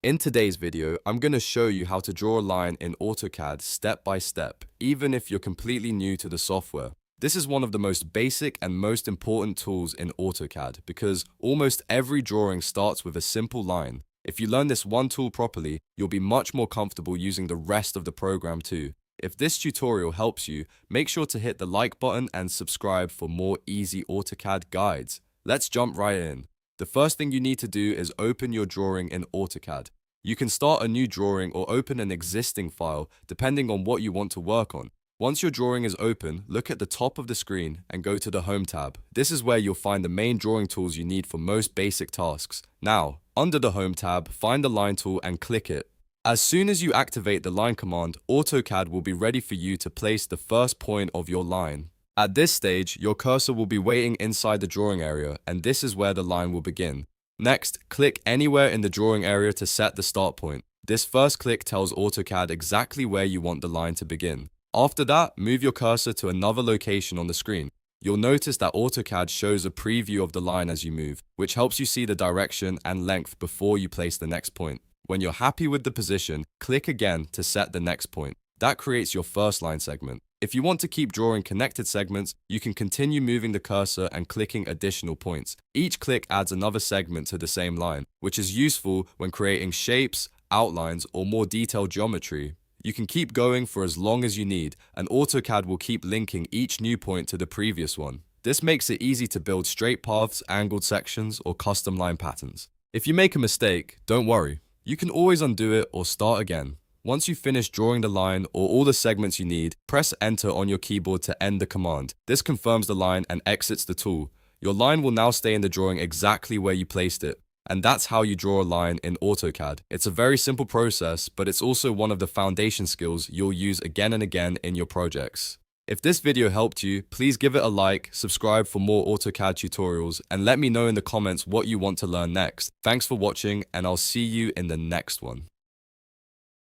In today's video, I'm going to show you how to draw a line in AutoCAD step by step, even if you're completely new to the software. This is one of the most basic and most important tools in AutoCAD because almost every drawing starts with a simple line. If you learn this one tool properly, you'll be much more comfortable using the rest of the program too. If this tutorial helps you, make sure to hit the like button and subscribe for more easy AutoCAD guides. Let's jump right in. The first thing you need to do is open your drawing in AutoCAD. You can start a new drawing or open an existing file depending on what you want to work on. Once your drawing is open, look at the top of the screen and go to the Home tab. This is where you'll find the main drawing tools you need for most basic tasks. Now, under the Home tab, find the Line tool and click it. As soon as you activate the Line command, AutoCAD will be ready for you to place the first point of your line. At this stage, your cursor will be waiting inside the drawing area, and this is where the line will begin. Next, click anywhere in the drawing area to set the start point. This first click tells AutoCAD exactly where you want the line to begin. After that, move your cursor to another location on the screen. You'll notice that AutoCAD shows a preview of the line as you move, which helps you see the direction and length before you place the next point. When you're happy with the position, click again to set the next point. That creates your first line segment. If you want to keep drawing connected segments, you can continue moving the cursor and clicking additional points. Each click adds another segment to the same line, which is useful when creating shapes, outlines, or more detailed geometry. You can keep going for as long as you need, and AutoCAD will keep linking each new point to the previous one. This makes it easy to build straight paths, angled sections, or custom line patterns. If you make a mistake, don't worry. You can always undo it or start again. Once you finish drawing the line or all the segments you need, press Enter on your keyboard to end the command. This confirms the line and exits the tool. Your line will now stay in the drawing exactly where you placed it. And that's how you draw a line in AutoCAD. It's a very simple process, but it's also one of the foundation skills you'll use again and again in your projects. If this video helped you, please give it a like, subscribe for more AutoCAD tutorials, and let me know in the comments what you want to learn next. Thanks for watching, and I'll see you in the next one.